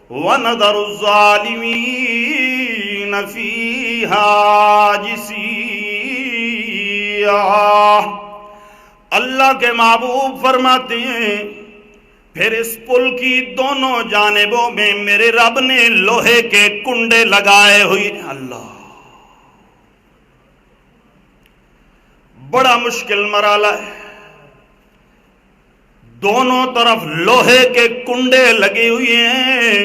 وَنَذَرُ الظَّالِمِينَ فِيهَا جِثِيًّا۔ اللہ کے محبوب فرماتے ہیں پھر اس پل کی دونوں جانبوں میں میرے رب نے لوہے کے کنڈے لگائے ہوئے۔ اللہ، بڑا مشکل مرحلہ ہے، دونوں طرف لوہے کے کنڈے لگے ہوئے ہیں،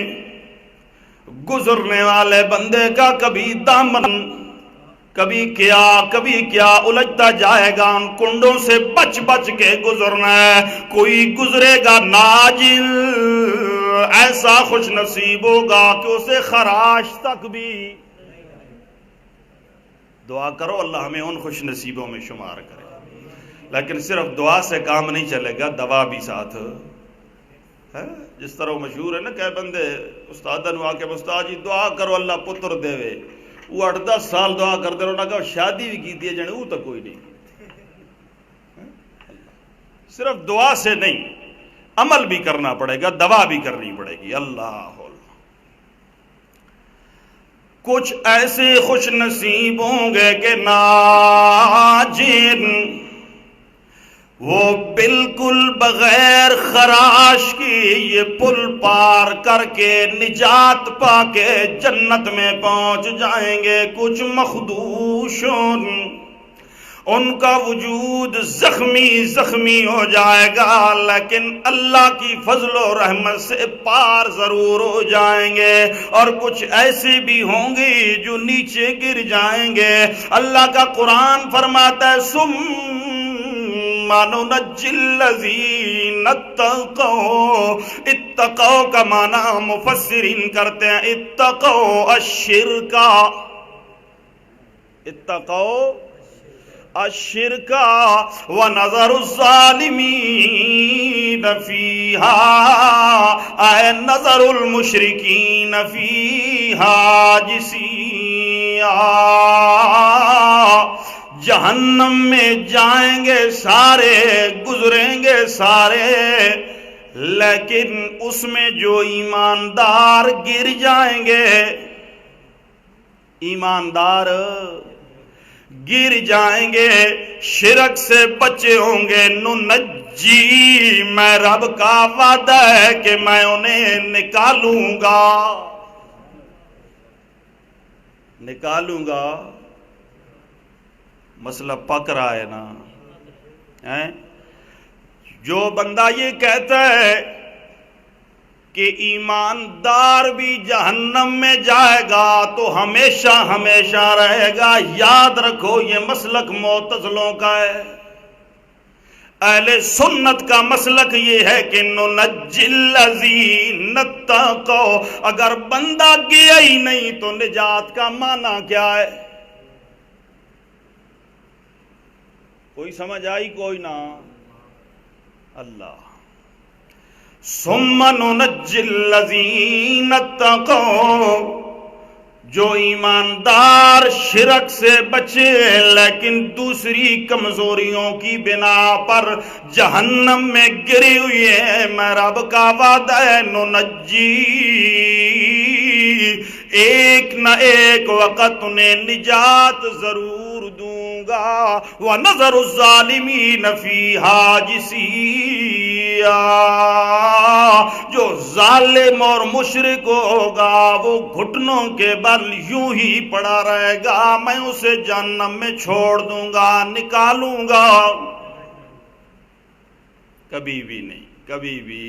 گزرنے والے بندے کا کبھی دامن کبھی کیا الجھتا جائے گا، ان کنڈوں سے بچ بچ کے گزرنا ہے۔ کوئی گزرے گا ناجل، ایسا خوش نصیب ہوگا کہ اسے خراش تک بھی۔ دعا کرو اللہ ہمیں ان خوش نصیبوں میں شمار کرے، لیکن صرف دعا سے کام نہیں چلے گا، دوا بھی ساتھ ہے۔ جس طرح وہ مشہور ہے نا کہ بندے استاد نو آ کے استاد جی دعا کرو اللہ پتر دے، وہ 8-10 سال دعا کرتے رہو، نہ کہ شادی بھی کی ہے جانے وہ تو کوئی نہیں۔ صرف دعا سے نہیں، عمل بھی کرنا پڑے گا، دوا بھی کرنی پڑے گی۔ اللہ کچھ ایسے خوش نصیب ہوں گے کہ ناجن، وہ بالکل بغیر خراش کی یہ پل پار کر کے نجات پا کے جنت میں پہنچ جائیں گے۔ کچھ مخدوشون، ان کا وجود زخمی ہو جائے گا، لیکن اللہ کی فضل و رحمت سے پار ضرور ہو جائیں گے۔ اور کچھ ایسے بھی ہوں گے جو نیچے گر جائیں گے۔ اللہ کا قرآن فرماتا ہے ثُمَّ نُنَجِّي الَّذِينَ اتَّقَوْا، اتقوا کا معنی مفسرین کرتے ہیں اتقوا الشرک، اتقوا الشرک وَنَذَرُ الظَّالِمِينَ فِيهَا، اے نظر المشرکین فِيهَا جِثِيًّا۔ جہنم میں جائیں گے سارے، گزریں گے سارے، لیکن اس میں جو ایماندار گر جائیں گے، ایماندار گر جائیں گے، شرک سے بچے ہوں گے، ننجی، میں رب کا وعدہ ہے کہ میں انہیں نکالوں گا۔ مسئلہ پک رہا ہے نا؟ جو بندہ یہ کہتا ہے کہ ایماندار بھی جہنم میں جائے گا تو ہمیشہ ہمیشہ رہے گا، یاد رکھو یہ مسلک معتزلوں کا ہے۔ اہل سنت کا مسلک یہ ہے کہ ننجی الذین اتقوا، اگر بندہ گیا ہی نہیں تو نجات کا معنی کیا ہے؟ کوئی سمجھ آئی؟ کوئی نہ؟ اللہ ثم ننجی الذین اتقوا، جو ایماندار شرک سے بچے لیکن دوسری کمزوریوں کی بنا پر جہنم میں گری ہوئی ہے، میں رب کا وعدہ ہے ننجی، ایک نہ ایک وقت انہیں نجات ضرور دوں گا۔ وَنَذَرُ الظَّالِمِينَ فِيهَا جِثِيًّا، جو ظالم اور مشرک ہوگا وہ گھٹنوں کے بل یوں ہی پڑا رہے گا، میں اسے جہنم میں چھوڑ دوں گا، نکالوں گا، کبھی بھی نہیں، کبھی بھی۔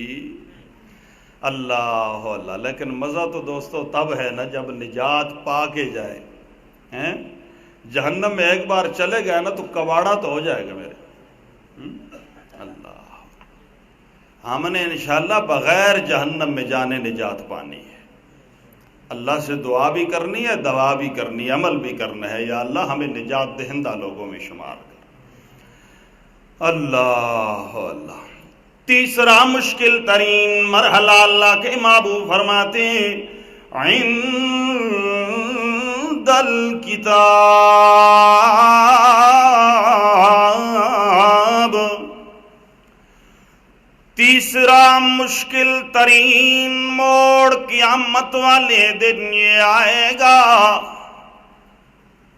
اللہ اللہ، لیکن مزہ تو دوستو تب ہے نا جب نجات پا کے جائے ہیں۔ جہنم میں ایک بار چلے گئے نا تو کباڑا تو ہو جائے گا میرے۔ اللہ، ہم نے انشاءاللہ بغیر جہنم میں جانے نجات پانی ہے۔ اللہ سے دعا بھی کرنی ہے، دوا بھی کرنی ہے، عمل بھی کرنا ہے، یا اللہ ہمیں نجات دہندہ لوگوں میں شمار کر۔ اللہ اللہ۔ تیسرا مشکل ترین مرحلہ اللہ کے محبوب فرماتے ہیں عند الکتاب، تیسرا مشکل ترین موڑ قیامت والے دن یہ آئے گا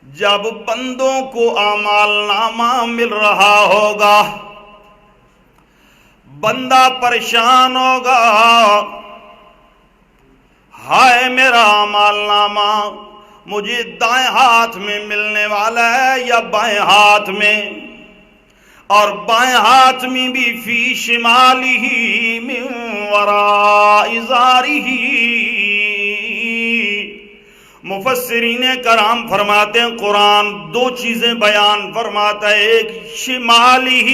جب بندوں کو اعمال نامہ مل رہا ہوگا، بندہ پریشان ہوگا، ہائے میرا اعمال نامہ مجھے دائیں ہاتھ میں ملنے والا ہے یا بائیں ہاتھ میں، اور بائیں ہاتھ میں بھی فی شمالہ من وراء ظہرہ۔ مفسرین کرام فرماتے ہیں قرآن دو چیزیں بیان فرماتا ہے، ایک شمالہ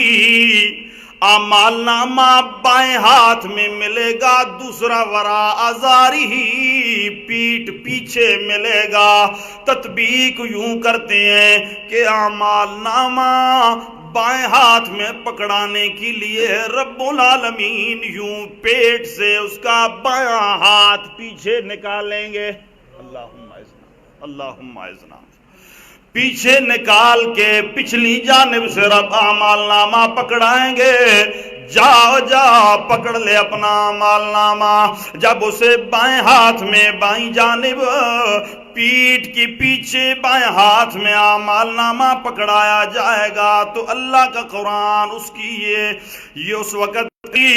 اعمال نامہ بائیں ہاتھ میں ملے گا، دوسرا وراء ظہرہ پیٹھ پیچھے ملے گا۔ تطبیق یوں کرتے ہیں کہ اعمال نامہ بائیں ہاتھ میں پکڑانے کے لیے رب العالمین یوں پیٹ سے اس کا بائیں ہاتھ پیچھے نکالیں گے، اللہم اعذنا، پیچھے نکال کے پچھلی جانب سے رب اعمال نامہ پکڑائیں گے۔ جاؤ جا پکڑ لے اپنا اعمال نامہ۔ جب اسے بائیں ہاتھ میں بائیں جانب پیٹھ کی پیچھے بائیں ہاتھ میں اعمال نامہ پکڑایا جائے گا تو اللہ کا قرآن اس کی یہ اس وقت کی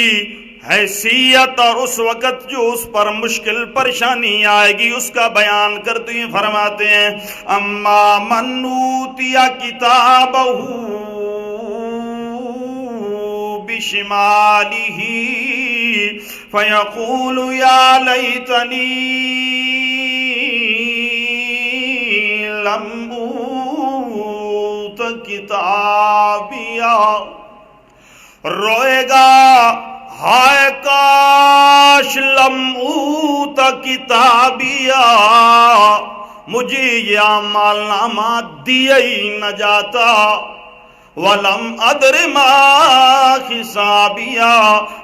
حیثیت اور اس وقت جو اس پر مشکل پریشانی آئے گی اس کا بیان کرتے ہیں۔ فرماتے ہیں اما من اوتی کتابہ بشمالہ فیقول یا لیتنی لم اوت کتابیا، روئے گا ہائے کاش لم اوت کتابیا، مجھے یہ اعمال نامہ دیا ہی نہ جاتا، ولم ادر ما حسابیا،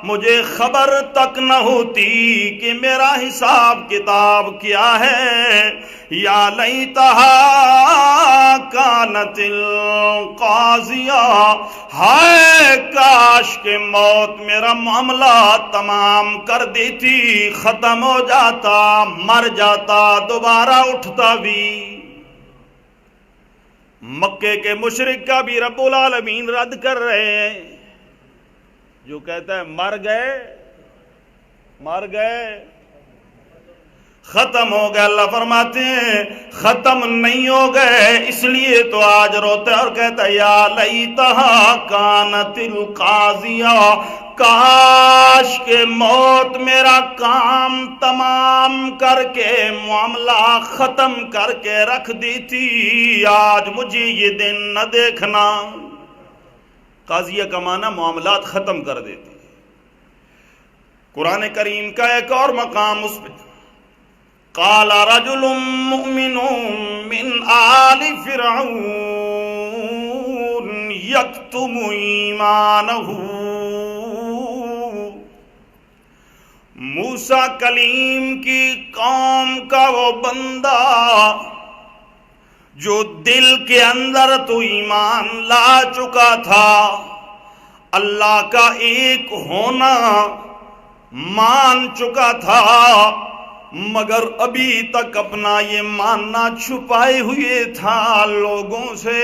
مجھے خبر تک نہ ہوتی کہ میرا حساب کتاب کیا ہے، یا لیتہا کانت القاضیہ، ہائے کاش کہ موت میرا معاملہ تمام کر دیتی، ختم ہو جاتا، مر جاتا، دوبارہ اٹھتا بھی۔ مکے کے مشرک کا بھی رب العالمین رد کر رہے ہیں، جو کہتا ہے مر گئے ختم ہو گئے۔ اللہ فرماتے ہیں ختم نہیں ہو گئے، اس لیے تو آج روتا ہے اور کہتا ہے یا لیتہا کانت القاضیہ، کاش کہ موت میرا کام تمام کر کے معاملہ ختم کر کے رکھ دیتی، آج مجھے یہ دن نہ دیکھنا۔ قاضیہ کا معنی معاملات ختم کر دیتی۔ قرآن کریم کا ایک اور مقام اس پہ قال رجل مؤمن من آل فرعون یکتم ایمانہ، موسیٰ کلیم کی قوم کا وہ بندہ جو دل کے اندر تو ایمان لا چکا تھا، اللہ کا ایک ہونا مان چکا تھا، مگر ابھی تک اپنا یہ ماننا چھپائے ہوئے تھا لوگوں سے،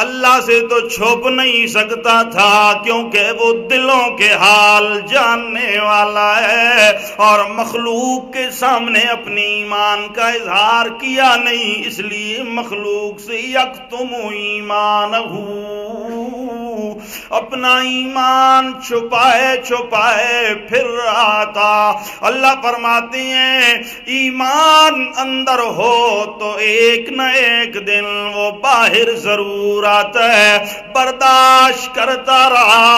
اللہ سے تو چھپ نہیں سکتا تھا کیونکہ وہ دلوں کے حال جاننے والا ہے، اور مخلوق کے سامنے اپنی ایمان کا اظہار کیا نہیں، اس لیے مخلوق سے یکتم ایمانہ، اپنا ایمان چھپائے پھر رہا تھا۔ اللہ فرماتے ہیں ایمان اندر ہو تو ایک نہ ایک دن وہ باہر ضرور آتا ہے، برداشت کرتا رہا۔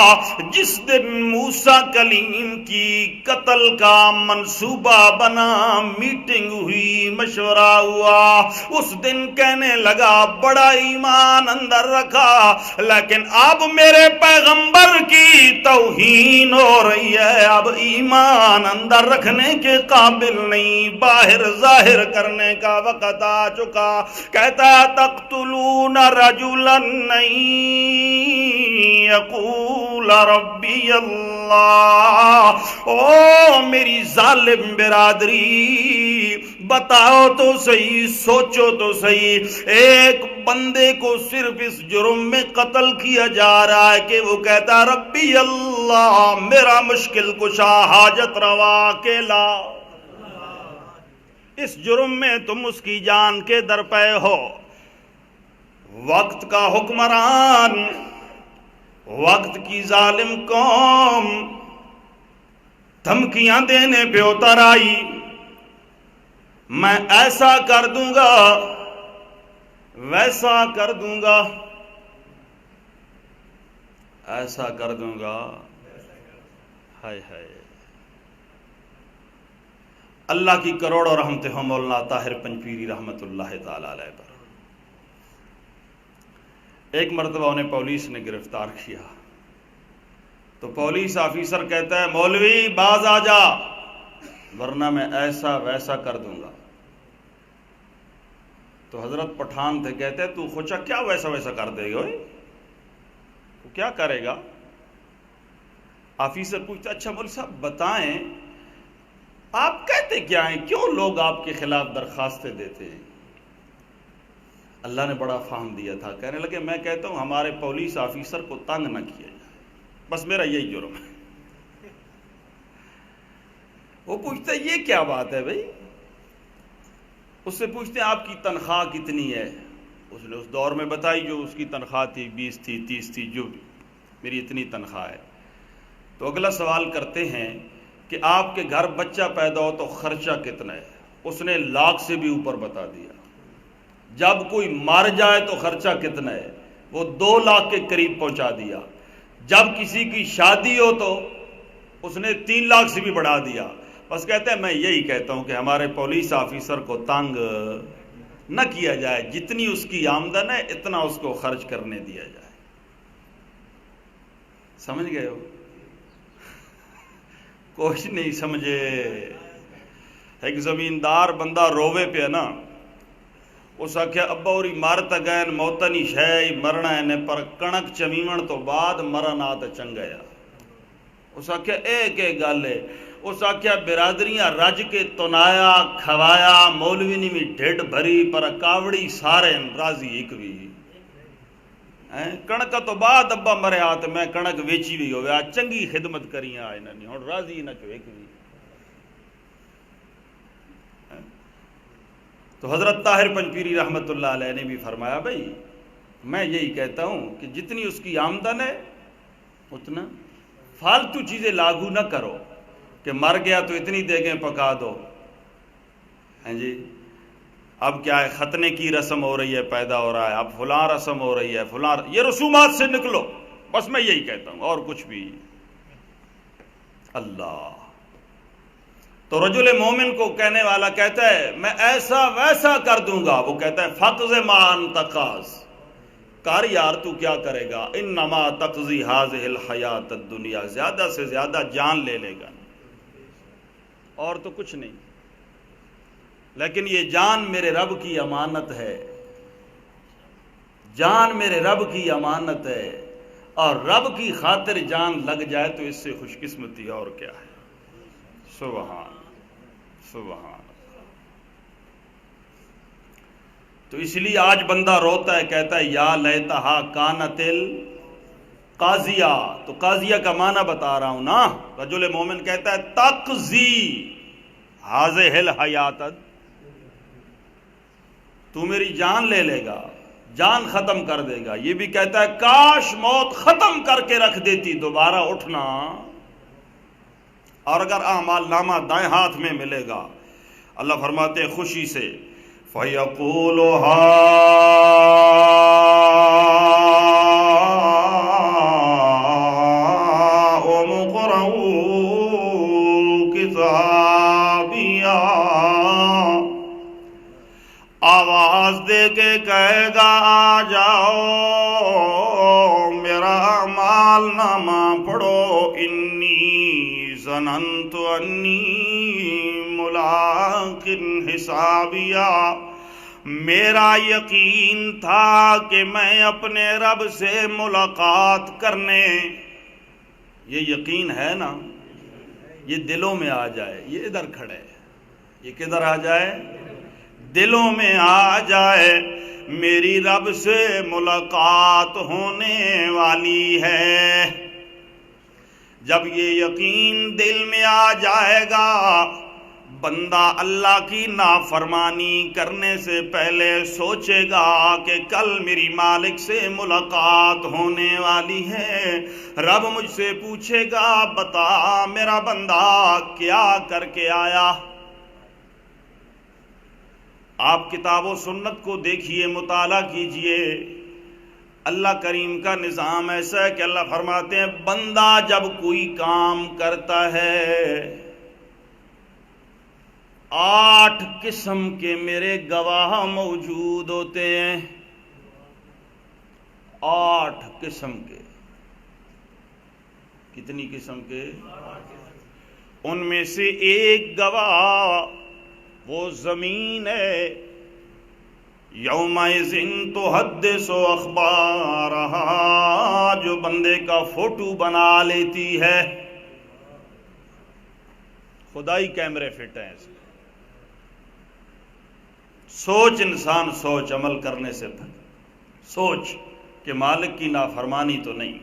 جس دن موسیٰ کلیم کی قتل کا منصوبہ بنا، میٹنگ ہوئی، مشورہ ہوا، اس دن کہنے لگا بڑا ایمان اندر رکھا، لیکن اب میرے میرے پیغمبر کی توہین ہو رہی ہے، اب ایمان اندر رکھنے کے قابل نہیں، باہر ظاہر کرنے کا وقت آ چکا۔ کہتا تقتلون رجلا یقول ربی اللہ۔ او میری ظالم برادری، بتاؤ تو صحیح، سوچو تو صحیح، ایک بندے کو صرف اس جرم میں قتل کیا جا رہا ہے کہ وہ کہتا ربی اللہ، میرا مشکل کشا، حاجت روا اکیلا۔ اس جرم میں تم اس کی جان کے در پے ہو۔ وقت کا حکمران، وقت کی ظالم قوم دھمکیاں دینے پہ اتر آئی، میں ایسا کر دوں گا، ویسا کر دوں گا، ایسا کر دوں گا۔ ہائے ہائے، اللہ کی کروڑوں رحمتیں ہوں مولانا طاہر پنجپیری رحمت اللہ تعالی علیہ پر۔ ایک مرتبہ انہیں پولیس نے گرفتار کیا تو پولیس آفیسر کہتا ہے مولوی باز آ جا ورنہ میں ایسا ویسا کر دوں گا۔ تو حضرت پٹھان تھے، کہتے تو خوچا کیا ویسا ویسا کر دے گا، تو کیا کرے گا؟ آفیسر پوچھتا اچھا مولوی صاحب بتائیں آپ کہتے کیا ہیں، کیوں لوگ آپ کے خلاف درخواستیں دیتے ہیں؟ اللہ نے بڑا فہم دیا تھا، کہنے لگے میں کہتا ہوں ہمارے پولیس آفیسر کو تنگ نہ کیا جائے، بس میرا یہی جرم ہے۔ وہ پوچھتا یہ کیا بات ہے بھائی؟ اس سے پوچھتے ہیں آپ کی تنخواہ کتنی ہے؟ اس نے اس دور میں بتائی جو اس کی تنخواہ تھی، 20 تھی، 30 تھی، جو میری اتنی تنخواہ ہے۔ تو اگلا سوال کرتے ہیں کہ آپ کے گھر بچہ پیدا ہو تو خرچہ کتنا ہے؟ اس نے لاکھ سے بھی اوپر بتا دیا۔ جب کوئی مر جائے تو خرچہ کتنا ہے؟ وہ 2 لاکھ کے قریب پہنچا دیا۔ جب کسی کی شادی ہو تو اس نے 3 لاکھ سے بھی بڑھا دیا۔ بس کہتے ہیں میں یہی کہتا ہوں کہ ہمارے پولیس آفیسر کو تنگ نہ کیا جائے، جتنی اس کی آمدن ہے اتنا اس کو خرچ کرنے دیا جائے۔ سمجھ گئے ہو؟ کچھ نہیں سمجھے۔ ایک زمیندار بندہ رووے پہ ہے نا، اس آکھیا ابا اوری مارتا گئن موتنی شے مرنا ہے پر کنک چمیمن تو بعد مرنا تو چنگیا۔ اس آکھیا ایک گل ہے، اس آکھیا برادریاں رج کے تنایا کھوایا، مولوی نے بھی ڈھڈ بھری پر کاوڑی سارے راضی ایک بھی۔ کنک تو بعد ابا مرے آت میں کنک ویچی بھی ہویا، چنگی خدمت کری آئے نہ نہیں، ہوں راضی نہ چو ایک بھی۔ تو حضرت طاہر پنجپیری رحمت اللہ علیہ نے بھی فرمایا بھائی میں یہی کہتا ہوں کہ جتنی اس کی آمدن ہے اتنا، فالتو چیزیں لاگو نہ کرو کہ مر گیا تو اتنی دیگیں پکا دو۔ ہیں جی اب کیا ہے، ختنے کی رسم ہو رہی ہے، پیدا ہو رہا ہے، اب فلاں رسم ہو رہی ہے، فلاں، یہ رسومات سے نکلو، بس میں یہی کہتا ہوں اور کچھ بھی۔ اللہ تو رجل مومن کو کہنے والا کہتا ہے میں ایسا ویسا کر دوں گا، وہ کہتا ہے فقض ما انت قاض، کر یار تو کیا کرے گا، انما تقضی هذه الحیات الدنیا، زیادہ سے زیادہ جان لے لے گا اور تو کچھ نہیں، لیکن یہ جان میرے رب کی امانت ہے، جان میرے رب کی امانت ہے، اور رب کی خاطر جان لگ جائے تو اس سے خوش قسمتی اور کیا ہے۔ سبحان سبحان۔ تو اس لیے آج بندہ روتا ہے، کہتا ہے یا لیتہا کانت القاضیہ، تو قاضیہ کا معنی بتا رہا ہوں نا۔ رجل مومن کہتا ہے تقضی ہذہ الحیات، تو میری جان لے لے گا، جان ختم کر دے گا۔ یہ بھی کہتا ہے کاش موت ختم کر کے رکھ دیتی، دوبارہ اٹھنا، اور اگر اعمال نامہ دائیں ہاتھ میں ملے گا، اللہ فرماتے ہیں خوشی سے فَيَقُولُ هَاؤُمُ اقْرَءُوا کتابیہ، آواز دے کے کہے گا آ جاؤ میرا اعمال نامہ پڑھو انی ظننت انی ملاق حسابیا، میرا یقین تھا کہ میں اپنے رب سے ملاقات کرنے، یہ یقین ہے نا، یہ دلوں میں آ جائے، یہ ادھر کھڑے، یہ کدھر آ جائے؟ دلوں میں آ جائے، میری رب سے ملاقات ہونے والی ہے۔ جب یہ یقین دل میں آ جائے گا، بندہ اللہ کی نافرمانی کرنے سے پہلے سوچے گا کہ کل میری مالک سے ملاقات ہونے والی ہے، رب مجھ سے پوچھے گا بتا میرا بندہ کیا کر کے آیا؟ آپ کتاب و سنت کو دیکھیے، مطالعہ کیجئے، اللہ کریم کا نظام ایسا ہے کہ اللہ فرماتے ہیں بندہ جب کوئی کام کرتا ہے 8 قسم کے میرے گواہ موجود ہوتے ہیں، 8 قسم کے۔ کتنی قسم کے؟ ان میں سے ایک گواہ وہ زمین ہے، یومئذ تحدث اخبارہا، جو بندے کا فوٹو بنا لیتی ہے، خدائی کیمرے فٹ ہیں اس میں۔ سوچ انسان، سوچ عمل کرنے سے پہلے سوچ کہ مالک کی نافرمانی تو نہیں۔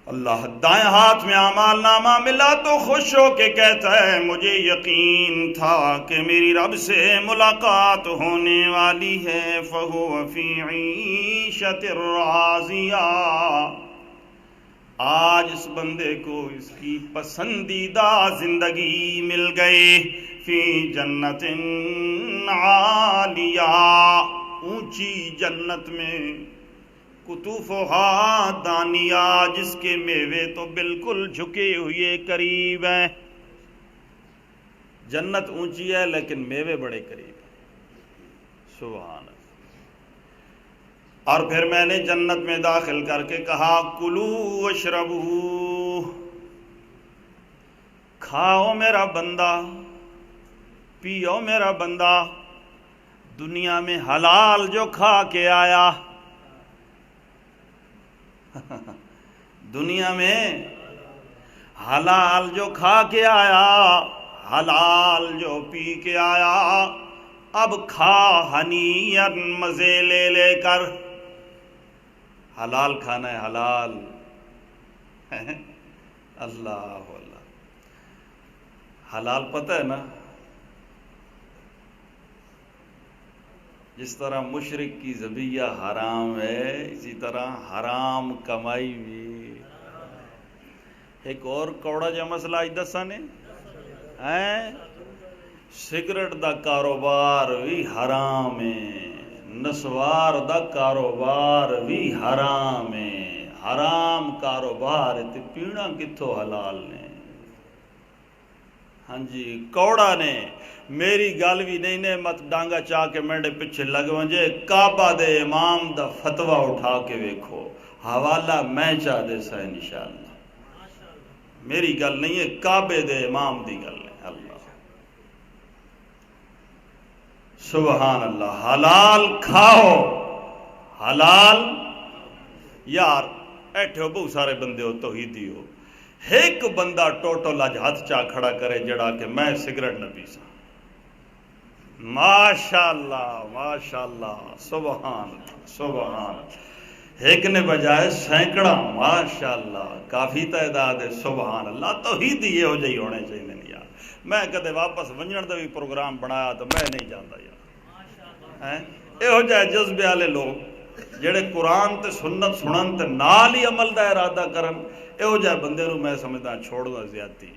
اللہ دائیں ہاتھ میں اعمال نامہ ملا تو خوش ہو کے کہتا ہے مجھے یقین تھا کہ میری رب سے ملاقات ہونے والی ہے، فَهُوَ فِي عِيشَةٍ رَاضِيَةٍ، آج اس بندے کو اس کی پسندیدہ زندگی مل گئی، فی جنت عالیہ، اونچی جنت میں، قطوفہا دانیہ، جس کے میوے تو بالکل جھکے ہوئے قریب ہیں۔ جنت اونچی ہے لیکن میوے بڑے قریب ہیں، سبحان اللہ۔ اور پھر میں نے جنت میں داخل کر کے کہا کلو واشربو، کھاؤ میرا بندہ، پیو میرا بندہ، دنیا میں حلال جو کھا کے آیا، دنیا میں حلال جو کھا کے آیا، حلال جو پی کے آیا، اب کھا ہنیئا، مزے لے لے کر۔ حلال کھانا ہے، حلال اللہ اللہ، حلال پتہ ہے نا، جس طرح مشرک کی ذبیحہ حرام ہے، اسی طرح حرام کمائی بھی۔ ایک اور کوڑا جا مسئلہ اج دساں نے، سگریٹ دا کاروبار بھی حرام ہے، نسوار دا کاروبار بھی حرام ہے، حرام کاروبار تے پینا کتھوں حلال نے؟ ہاں جی، کوڑا نے میری گل بھی نہیں نے، مت ڈانگا چاہ کے میرے پیچھے لگ ونجے، کعبہ دے امام دا فتویٰ اٹھا کے ویکھو، حوالہ میں چاہ دے سا انشاءاللہ، میری گل نہیں ہے، کعبے دے امام دی گل ہے۔ اللہ سبحان اللہ، حلال کھاؤ، حلال۔ یار ایٹھے ہو بہت سارے بندے ہو توحیدی ہو، ایک بندہ ٹوٹل اج ہاتھ چاہ کھڑا کرے جڑا کہ میں سگریٹ نہ پیسا، ماشاءاللہ ماشاءاللہ، سبحان سبحان، ایک نے بجائے سینکڑا، ماشاءاللہ کافی تعداد ہے، سبحان اللہ۔ توحیدی یہ ہو جائی ہونے چاہیے نہیں یار، میں کدے واپس ونجن دا بھی پروگرام بنایا تو میں نہیں جانتا یار، یہ ہو جائے جذبے والے لوگ جڑے قرآن تے سنت سنن تے نال ہی عمل دا ارادہ کرن، اے ہو جائے بندے نو میں سمجھدا چھوڑنا زیادتی۔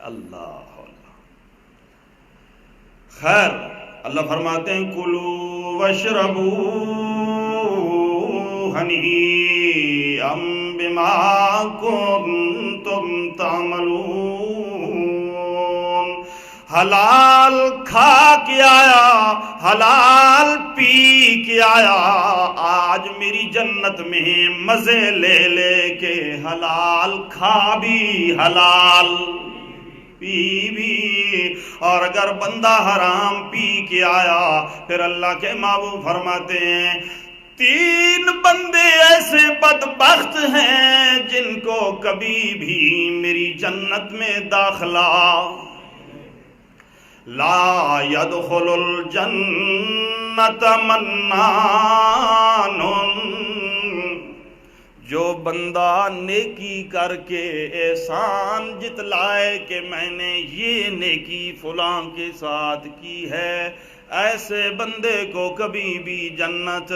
اللہ اللہ، خیر اللہ فرماتے ہیں کلو واشربو ہنیئا بما کنتم تعملون، حلال کھا کے آیا، حلال پی کے آیا، آج میری جنت میں مزے لے لے کے حلال کھا بھی حلال پی بھی۔ اور اگر بندہ حرام پی کے آیا، پھر اللہ کے محبوب فرماتے ہیں 3 بندے ایسے بدبخت ہیں جن کو کبھی بھی میری جنت میں داخلہ لا يدخل الجنت منان، جو بندہ نیکی کر کے احسان جتلائے کہ میں نے یہ نیکی فلاں کے ساتھ کی ہے، ایسے بندے کو کبھی بھی جنت۔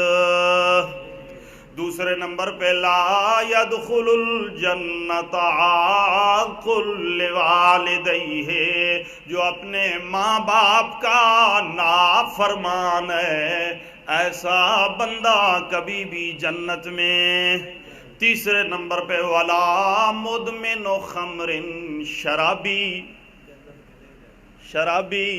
دوسرے نمبر پہ لا يدخل الجنت عاق لوالدیہ، جو اپنے ماں باپ کا نافرمان ہے، ایسا بندہ کبھی بھی جنت میں۔ تیسرے نمبر پہ ولا مدمن خمر، شرابی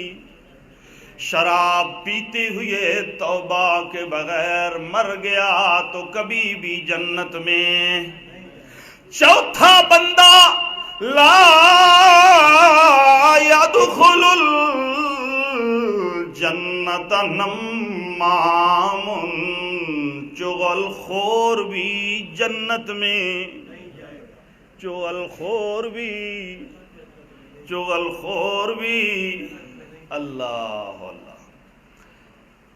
شراب پیتے ہوئے توبہ کے بغیر مر گیا تو کبھی بھی جنت میں۔ چوتھا بندہ لا يدخل الجنت نمام، چغل خور بھی جنت میں، چغل خور بھی اللہ اللہ۔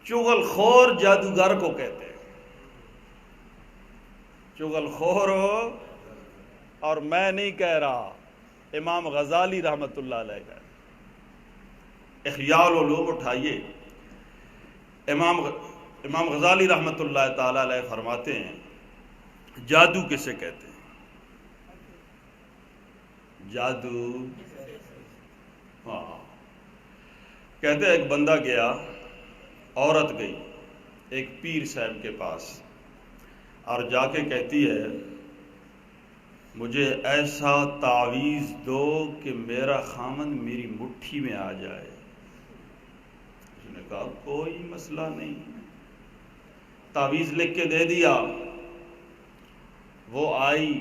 چغل خور جادوگر کو کہتے ہیں، چغل خور ہو، اور میں نہیں کہہ رہا، امام غزالی رحمت اللہ علیہ کا احیاء العلوم اٹھائیے، امام غزالی رحمت اللہ تعالی علیہ فرماتے ہیں جادو کسے کہتے ہیں؟ جادو، ہاں، کہتے ہیں ایک بندہ گیا، عورت گئی ایک پیر صاحب کے پاس اور جا کے کہتی ہے مجھے ایسا تعویذ دو کہ میرا خامند میری مٹھی میں آ جائے۔ اس نے کہا کوئی مسئلہ نہیں، تعویذ لکھ کے دے دیا، وہ آئی،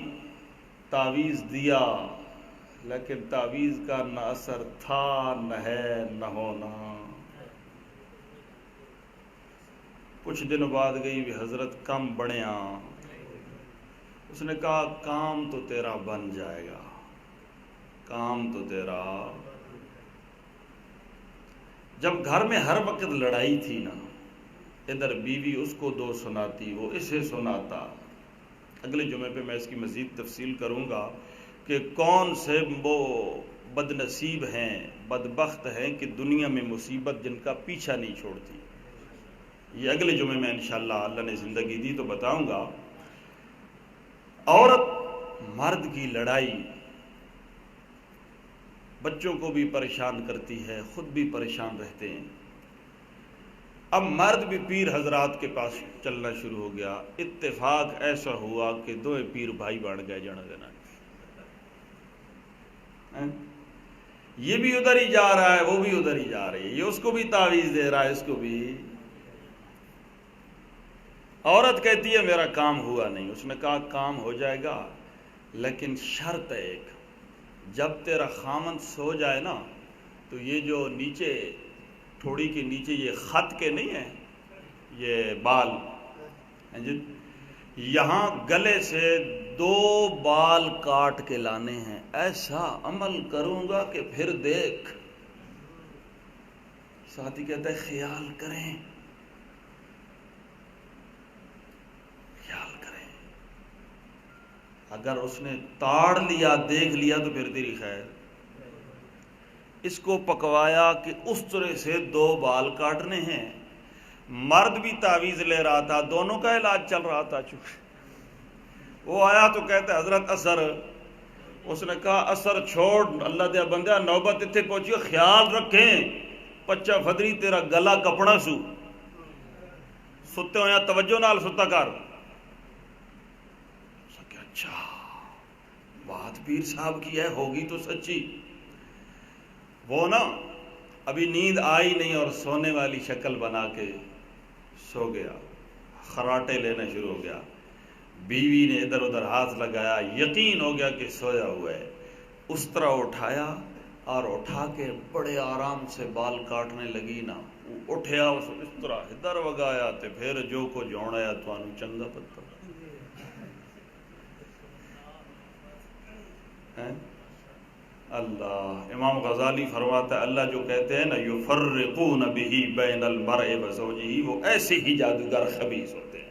تعویذ دیا، لیکن تعویذ کا نہ اثر تھا نہ ہے نہ ہونا۔ کچھ دن بعد گئی بھی حضرت کم بڑھیا، اس نے کہا کام تو تیرا بن جائے گا، کام تو تیرا۔ جب گھر میں ہر وقت لڑائی تھی نا، ادھر بیوی اس کو 2 سناتی، وہ اسے سناتا۔ اگلے جمعے پہ میں اس کی مزید تفصیل کروں گا کہ کون سے وہ بد نصیب ہیں، بدبخت ہیں کہ دنیا میں مصیبت جن کا پیچھا نہیں چھوڑتی۔ یہ اگلے جمعے میں انشاءاللہ اللہ نے زندگی دی تو بتاؤں گا۔ عورت مرد کی لڑائی بچوں کو بھی پریشان کرتی ہے، خود بھی پریشان رہتے ہیں۔ اب مرد بھی پیر حضرات کے پاس چلنا شروع ہو گیا، اتفاق ایسا ہوا کہ 2 پیر بھائی بن گئے جنا دینا۔ یہ بھی ادھر ہی جا رہا ہے، وہ بھی ادھر ہی جا رہی ہے، یہ اس کو بھی تعویذ دے رہا ہے، اس کو بھی۔ عورت کہتی ہے میرا کام ہوا نہیں، اس نے کہا کام ہو جائے گا لیکن شرط ہے ایک، جب تیرا خامند سو جائے نا تو یہ جو نیچے تھوڑی کے نیچے یہ خط کے نہیں ہیں یہ بال، یہاں گلے سے 2 بال کاٹ کے لانے ہیں، ایسا عمل کروں گا کہ پھر دیکھ۔ ساتھی کہتا ہے خیال کریں، اگر اس نے تاڑ لیا دیکھ لیا تو پھر تیری خیر۔ اس کو پکوایا کہ اس طرح سے 2 بال کاٹنے ہیں۔ مرد بھی تعویذ لے رہا تھا، دونوں کا علاج چل رہا تھا۔ چونکہ وہ آیا تو کہتا ہے حضرت اثر، اس نے کہا اثر چھوڑ، اللہ دیا بندہ نوبت اتنے پہنچی، خیال رکھیں پچا فدری تیرا گلا کپڑا سو، ستے ہویا توجہ نال ستا کر۔ اچھا بات پیر صاحب کی ہے، ہوگی تو سچی۔ وہ نا ابھی نیند آئی نہیں اور سونے والی شکل بنا کے سو گیا، خراٹے لینا شروع ہو گیا. بیوی نے ادھر ادھر ہاتھ لگایا، یقین ہو گیا کہ سویا ہوا ہے. اس طرح اٹھایا اور اٹھا کے بڑے آرام سے بال کاٹنے لگی نا. اٹھیا اس طرح ادھر وگایا تے پھر جو کو جوڑایا توانو چنگا پتہ. اللہ، امام غزالی فرماتا ہے اللہ جو کہتے ہیں نا یفرقون بہ بین المرء وزوجہ، وہ ایسے ہی جادوگر خبیث ہوتے ہیں.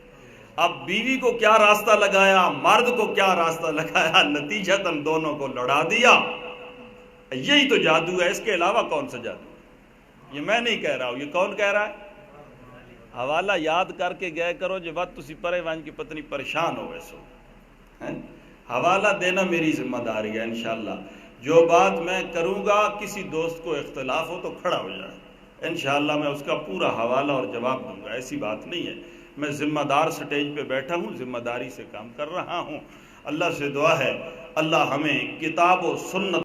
اب بیوی کو کیا راستہ لگایا، مرد کو کیا راستہ لگایا، نتیجتاً دونوں کو لڑا دیا. یہی تو جادو ہے، اس کے علاوہ کون سا جادو ہے؟ یہ میں نہیں کہہ رہا ہوں، یہ کون کہہ رہا ہے؟ حوالہ یاد کر کے گئے کرو جو وقت تسی پرے وان کی پتنی پریشان ہو ویسو. حوالہ دینا میری ذمہ داری ہے. انشاءاللہ جو بات میں کروں گا کسی دوست کو اختلاف ہو تو کھڑا ہو جائے، انشاءاللہ میں اس کا پورا حوالہ اور جواب دوں گا. ایسی بات نہیں ہے، میں ذمہ دار سٹیج پہ بیٹھا ہوں، ذمہ داری سے کام کر رہا ہوں. اللہ سے دعا ہے اللہ ہمیں کتاب و سنت